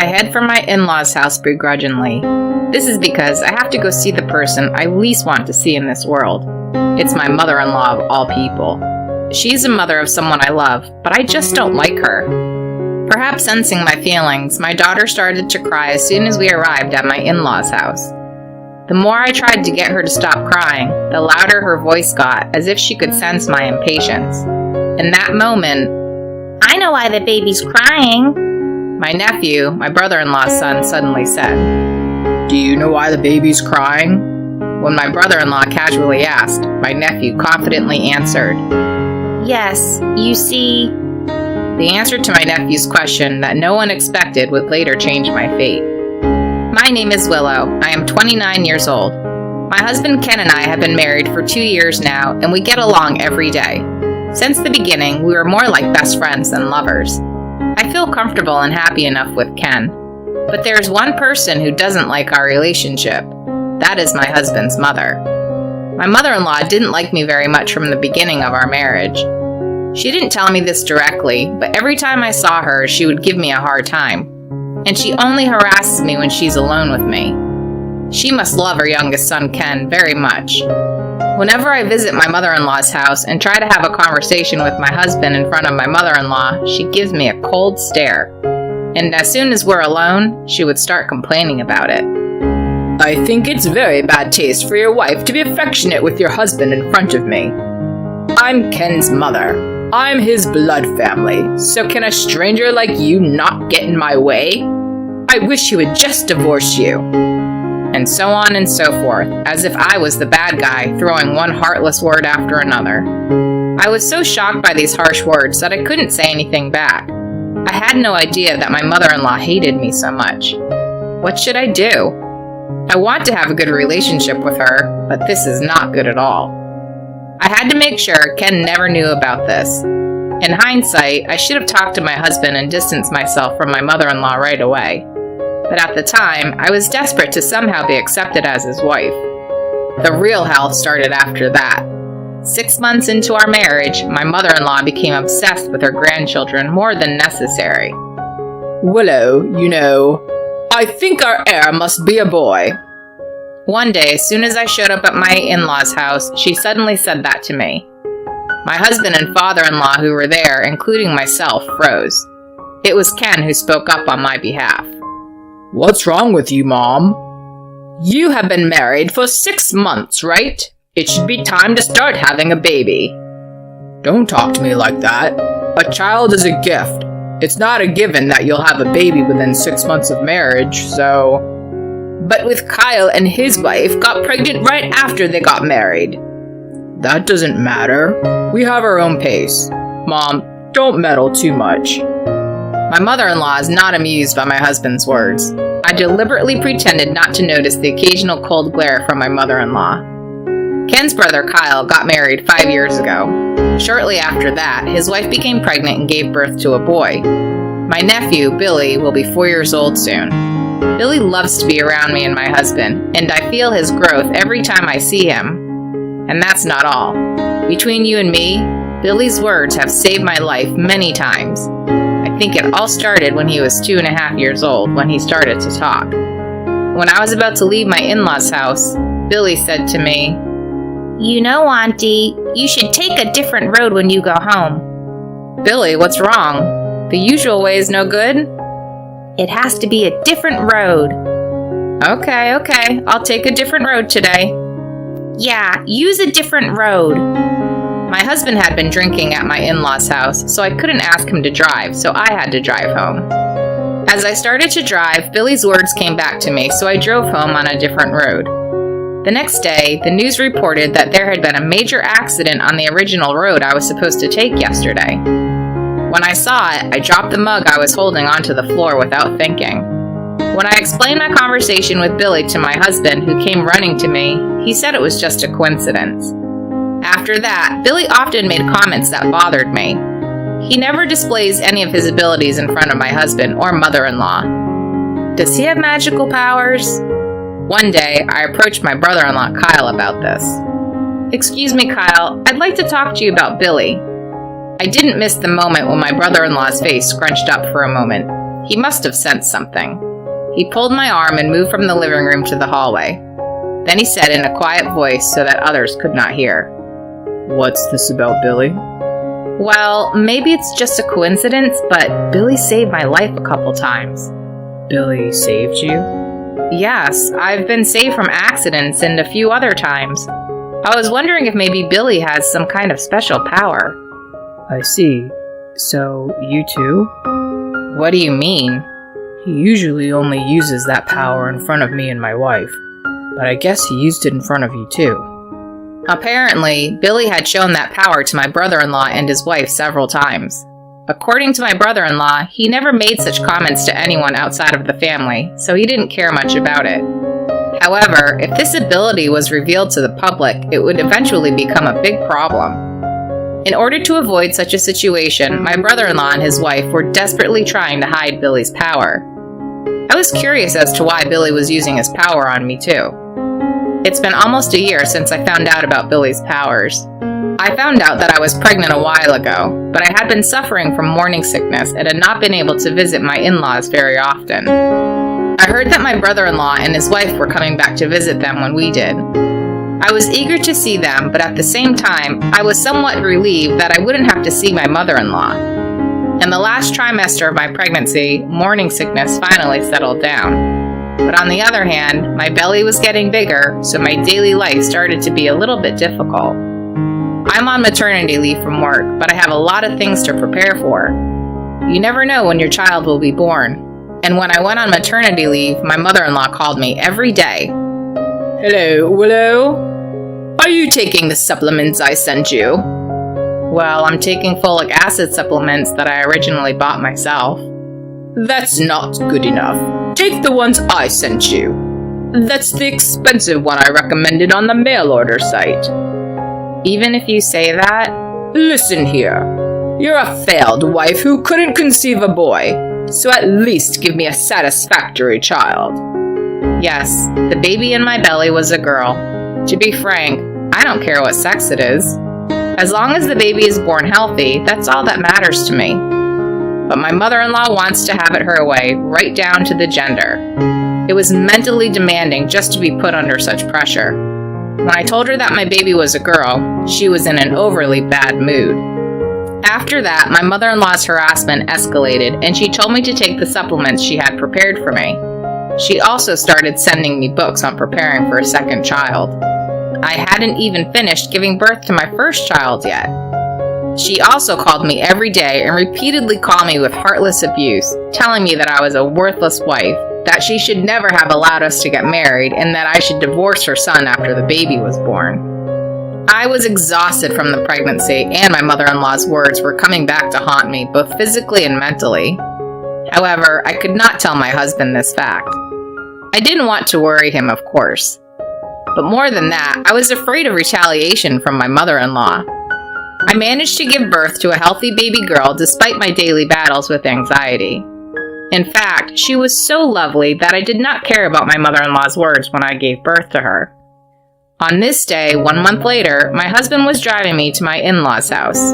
head for my in-laws' house begrudgingly. This is because I have to go see the person I least want to see in this world. It's my mother-in-law of all people. She's the mother of someone I love, but I just don't like her. Perhaps sensing my feelings, my daughter started to cry as soon as we arrived at my in-laws' house. The more I tried to get her to stop crying, the louder her voice got, as if she could sense my impatience. In that moment, "I know why the baby's crying," my nephew, my brother-in-law's son, suddenly said. "Do you know why the baby's crying?" When my brother-in-law casually asked, my nephew confidently answered, "Yes, you see." The answer to my nephew's question that no one expected would later change my fate. My name is Willow. I am 29 years old. My husband Ken and I have been married for 2 years now, and we get along every day. Since the beginning, we were more like best friends than lovers. I feel comfortable and happy enough with Ken. But there's one person who doesn't like our relationship. That is my husband's mother. My mother-in-law didn't like me very much from the beginning of our marriage. She didn't tell me this directly, but every time I saw her, she would give me a hard time. And she only harasses me when she's alone with me. She must love her youngest son, Ken, very much. Whenever I visit my mother-in-law's house and try to have a conversation with my husband in front of my mother-in-law, she gives me a cold stare. And as soon as we're alone, she would start complaining about it. "I think it's very bad taste for your wife to be affectionate with your husband in front of me. I'm Ken's mother. I'm his blood family, so can a stranger like you not get in my way? I wish he would just divorce you." And so on and so forth, as if I was the bad guy throwing one heartless word after another. I was so shocked by these harsh words that I couldn't say anything back. I had no idea that my mother-in-law hated me so much. What should I do? I want to have a good relationship with her, but this is not good at all. I had to make sure Ken never knew about this. In hindsight, I should have talked to my husband and distanced myself from my mother-in-law right away. But at the time, I was desperate to somehow be accepted as his wife. The real hell started after that. 6 months into our marriage, my mother-in-law became obsessed with her grandchildren more than necessary. "Willow, you know, I think our heir must be a boy." One day, as soon as I showed up at my in-laws' house, she suddenly said that to me. My husband and father-in-law who were there, including myself, froze. It was Ken who spoke up on my behalf. "What's wrong with you, Mom? You have been married for 6 months, right? It should be time to start having a baby." "Don't talk to me like that. A child is a gift. It's not a given that you'll have a baby within 6 months of marriage, so..." "But with Kyle and his wife got pregnant right after they got married." "That doesn't matter. We have our own pace. Mom, don't meddle too much." My mother-in-law is not amused by my husband's words. I deliberately pretended not to notice the occasional cold glare from my mother-in-law. Ken's brother Kyle got married 5 years ago. Shortly after that, his wife became pregnant and gave birth to a boy. My nephew, Billy, will be 4 years old soon. Billy loves to be around me and my husband, and I feel his growth every time I see him. And that's not all. Between you and me, Billy's words have saved my life many times. I think it all started when he was 2.5 years old, when he started to talk. When I was about to leave my in-laws' house, Billy said to me, "You know, Auntie, you should take a different road when you go home." "Billy, what's wrong? The usual way is no good?" "It has to be a different road." Okay, I'll take a different road today." "Yeah, use a different road." My husband had been drinking at my in-laws' house, so I couldn't ask him to drive, so I had to drive home. As I started to drive, Billy's words came back to me, so I drove home on a different road. The next day, the news reported that there had been a major accident on the original road I was supposed to take yesterday. When I saw it, I dropped the mug I was holding onto the floor without thinking. When I explained my conversation with Billy to my husband, who came running to me, he said it was just a coincidence. After that, Billy often made comments that bothered me. He never displays any of his abilities in front of my husband or mother-in-law. Does he have magical powers? One day, I approached my brother-in-law Kyle about this. "Excuse me, Kyle, I'd like to talk to you about Billy." I didn't miss the moment when my brother-in-law's face scrunched up for a moment. He must have sensed something. He pulled my arm and moved from the living room to the hallway. Then he said in a quiet voice so that others could not hear, "What's this about, Billy?" Well, maybe it's just a coincidence, but Billy saved my life a couple times. Billy saved you? Yes, I've been saved from accidents and a few other times. I was wondering if maybe Billy has some kind of special power. I see. So, you too? What do you mean? He usually only uses that power in front of me and my wife, but I guess he used it in front of you too. Apparently, Billy had shown that power to my brother-in-law and his wife several times. According to my brother-in-law, he never made such comments to anyone outside of the family, so he didn't care much about it. However, if this ability was revealed to the public, it would eventually become a big problem. In order to avoid such a situation, my brother-in-law and his wife were desperately trying to hide Billy's power. I was curious as to why Billy was using his power on me too. It's been almost a year since I found out about Billy's powers. I found out that I was pregnant a while ago, but I had been suffering from morning sickness and had not been able to visit my in-laws very often. I heard that my brother-in-law and his wife were coming back to visit them when we did. I was eager to see them, but at the same time, I was somewhat relieved that I wouldn't have to see my mother-in-law. In the last trimester of my pregnancy, morning sickness finally settled down. But on the other hand, my belly was getting bigger, so my daily life started to be a little bit difficult. I'm on maternity leave from work, but I have a lot of things to prepare for. You never know when your child will be born. And when I went on maternity leave, my mother-in-law called me every day. "Hello, Willow? Are you taking the supplements I sent you?" "Well, I'm taking folic acid supplements that I originally bought myself." "That's not good enough. Take the ones I sent you. That's the expensive one I recommended on the mail order site." "Even if you say that..." "Listen here. You're a failed wife who couldn't conceive a boy, so at least give me a satisfactory child." Yes, the baby in my belly was a girl. To be frank, I don't care what sex it is. As long as the baby is born healthy, that's all that matters to me. But my mother-in-law wants to have it her way, right down to the gender. It was mentally demanding just to be put under such pressure. When I told her that my baby was a girl, she was in an overly bad mood. After that, my mother-in-law's harassment escalated, and she told me to take the supplements she had prepared for me. She also started sending me books on preparing for a second child. I hadn't even finished giving birth to my first child yet. She also called me every day and repeatedly called me with heartless abuse, telling me that I was a worthless wife, that she should never have allowed us to get married, and that I should divorce her son after the baby was born. I was exhausted from the pregnancy, and my mother-in-law's words were coming back to haunt me, both physically and mentally. However, I could not tell my husband this fact. I didn't want to worry him, of course. But more than that, I was afraid of retaliation from my mother-in-law. I managed to give birth to a healthy baby girl despite my daily battles with anxiety. In fact, she was so lovely that I did not care about my mother-in-law's words when I gave birth to her. On this day, 1 month later, my husband was driving me to my in-laws' house.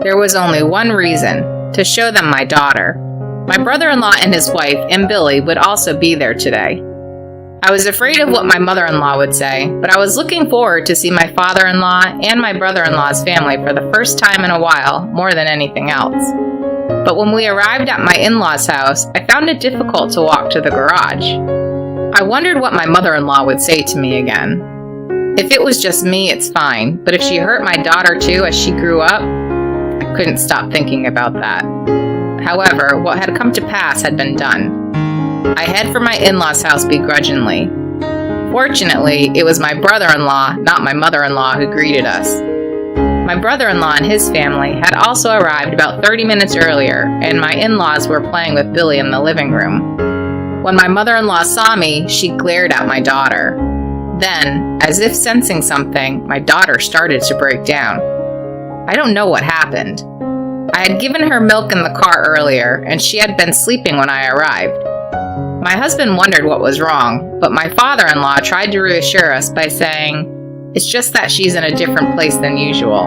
There was only one reason: to show them my daughter. My brother-in-law and his wife and Billy would also be there today. I was afraid of what my mother-in-law would say, but I was looking forward to see my father-in-law and my brother-in-law's family for the first time in a while, more than anything else. But when we arrived at my in-laws' house, I found it difficult to walk to the garage. I wondered what my mother-in-law would say to me again. If it was just me, it's fine, but if she hurt my daughter too as she grew up, I couldn't stop thinking about that. However, what had come to pass had been done. I head for my in-laws' house begrudgingly. Fortunately, it was my brother-in-law, not my mother-in-law, who greeted us. My brother-in-law and his family had also arrived about 30 minutes earlier, and my in-laws were playing with Billy in the living room. When my mother-in-law saw me, she glared at my daughter. Then, as if sensing something, my daughter started to break down. I don't know what happened. I had given her milk in the car earlier, and she had been sleeping when I arrived. My husband wondered what was wrong, but my father-in-law tried to reassure us by saying, "It's just that she's in a different place than usual."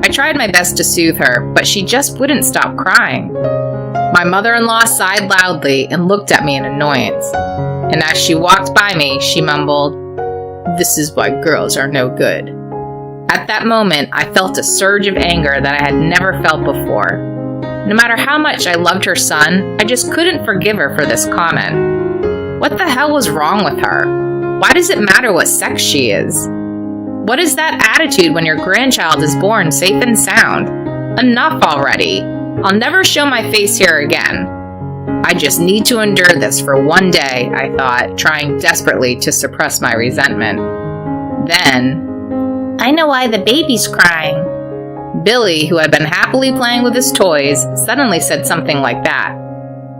I tried my best to soothe her, but she just wouldn't stop crying. My mother-in-law sighed loudly and looked at me in annoyance. And as she walked by me, she mumbled, "This is why girls are no good." At that moment, I felt a surge of anger that I had never felt before. No matter how much I loved her son, I just couldn't forgive her for this comment. What the hell was wrong with her? Why does it matter what sex she is? What is that attitude when your grandchild is born safe and sound? Enough already. I'll never show my face here again. I just need to endure this for one day, I thought, trying desperately to suppress my resentment. Then, "I know why the baby's crying." Billy, who had been happily playing with his toys, suddenly said something like that.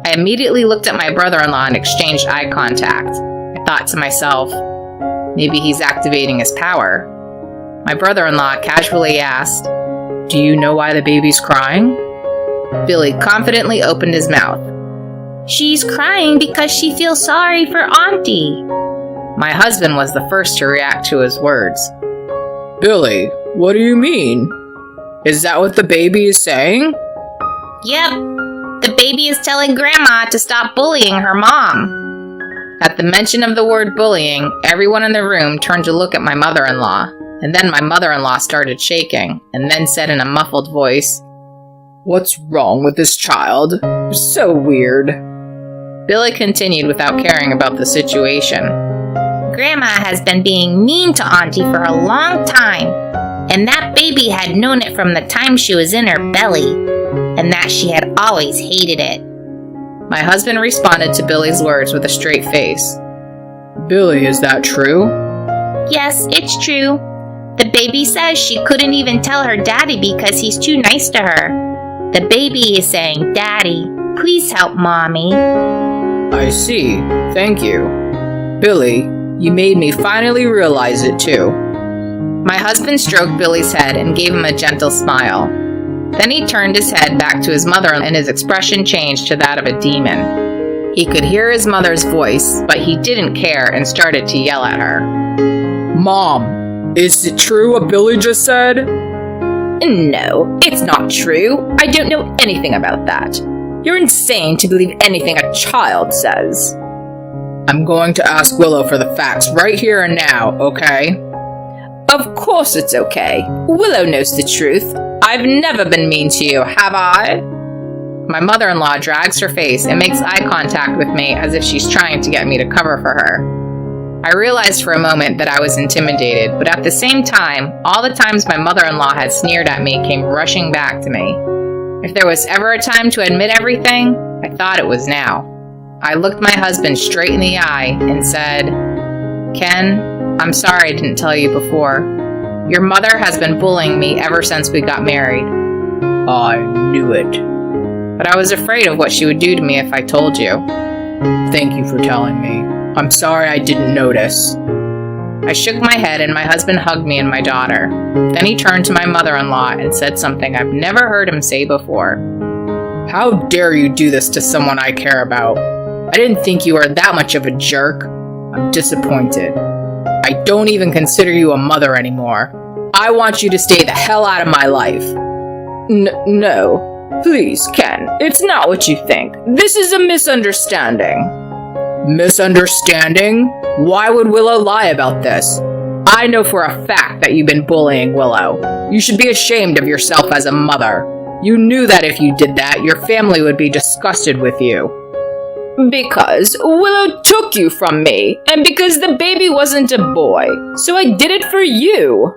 I immediately looked at my brother-in-law and exchanged eye contact. I thought to myself, maybe he's activating his power. My brother-in-law casually asked, "Do you know why the baby's crying?" Billy confidently opened his mouth. "She's crying because she feels sorry for Auntie." My husband was the first to react to his words. "Billy, what do you mean? Is that what the baby is saying?" "Yep, the baby is telling Grandma to stop bullying her mom." At the mention of the word bullying, everyone in the room turned to look at my mother-in-law, and then my mother-in-law started shaking, and then said in a muffled voice, "What's wrong with this child? So weird." Billy continued without caring about the situation. "Grandma has been being mean to Auntie for a long time, and that baby had known it from the time she was in her belly, and that she had always hated it." My husband responded to Billy's words with a straight face. "Billy, is that true?" "Yes, it's true. The baby says she couldn't even tell her daddy because he's too nice to her. The baby is saying, 'Daddy, please help Mommy.'" "I see. Thank you. Billy, you made me finally realize it too." My husband stroked Billy's head and gave him a gentle smile. Then he turned his head back to his mother and his expression changed to that of a demon. He could hear his mother's voice, but he didn't care and started to yell at her. "Mom, is it true what Billy just said?" "No, it's not true. I don't know anything about that. You're insane to believe anything a child says." "I'm going to ask Willow for the facts right here and now, okay?" "Of course it's okay. Willow knows the truth. I've never been mean to you, have I?" My mother-in-law drags her face and makes eye contact with me as if she's trying to get me to cover for her. I realized for a moment that I was intimidated, but at the same time, all the times my mother-in-law had sneered at me came rushing back to me. If there was ever a time to admit everything, I thought it was now. I looked my husband straight in the eye and said, "Ken, I'm sorry I didn't tell you before. Your mother has been bullying me ever since we got married." "I knew it. But I was afraid of what she would do to me if I told you." "Thank you for telling me. I'm sorry I didn't notice." I shook my head and my husband hugged me and my daughter. Then he turned to my mother-in-law and said something I've never heard him say before. "How dare you do this to someone I care about? I didn't think you were that much of a jerk. I'm disappointed. I don't even consider you a mother anymore. I want you to stay the hell out of my life." No. Please, Ken. It's not what you think. This is a misunderstanding." "Misunderstanding? Why would Willow lie about this? I know for a fact that you've been bullying Willow. You should be ashamed of yourself as a mother. You knew that if you did that, your family would be disgusted with you." "Because Willow took you from me, and because the baby wasn't a boy, so I did it for you."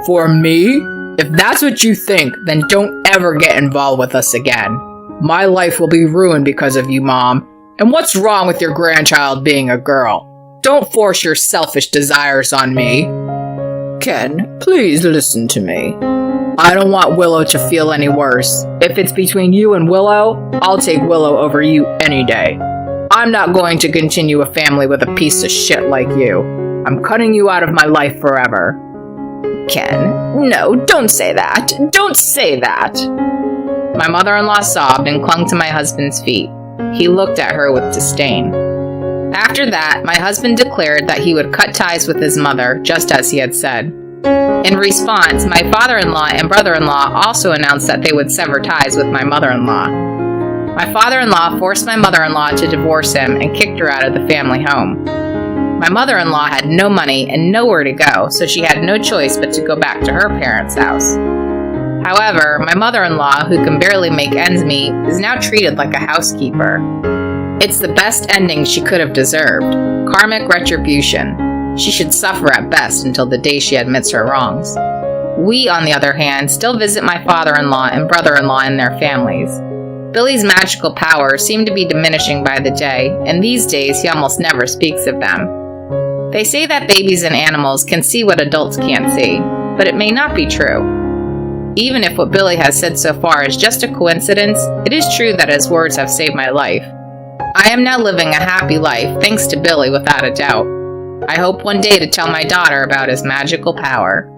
"For me? If that's what you think, then don't ever get involved with us again. My life will be ruined because of you, Mom. And what's wrong with your grandchild being a girl? Don't force your selfish desires on me." "Ken, please listen to me. I don't want Willow to feel any worse. If it's between you and Willow, I'll take Willow over you any day. I'm not going to continue a family with a piece of shit like you. I'm cutting you out of my life forever." "Ken, no, don't say that. Don't say that." My mother-in-law sobbed and clung to my husband's feet. He looked at her with disdain. After that, my husband declared that he would cut ties with his mother, just as he had said. In response, my father-in-law and brother-in-law also announced that they would sever ties with my mother-in-law. My father-in-law forced my mother-in-law to divorce him and kicked her out of the family home. My mother-in-law had no money and nowhere to go, so she had no choice but to go back to her parents' house. However, my mother-in-law, who can barely make ends meet, is now treated like a housekeeper. It's the best ending she could have deserved. Karmic retribution. She should suffer at best until the day she admits her wrongs. We, on the other hand, still visit my father-in-law and brother-in-law and their families. Billy's magical powers seem to be diminishing by the day, and these days he almost never speaks of them. They say that babies and animals can see what adults can't see, but it may not be true. Even if what Billy has said so far is just a coincidence, it is true that his words have saved my life. I am now living a happy life thanks to Billy without a doubt. I hope one day to tell my daughter about his magical power.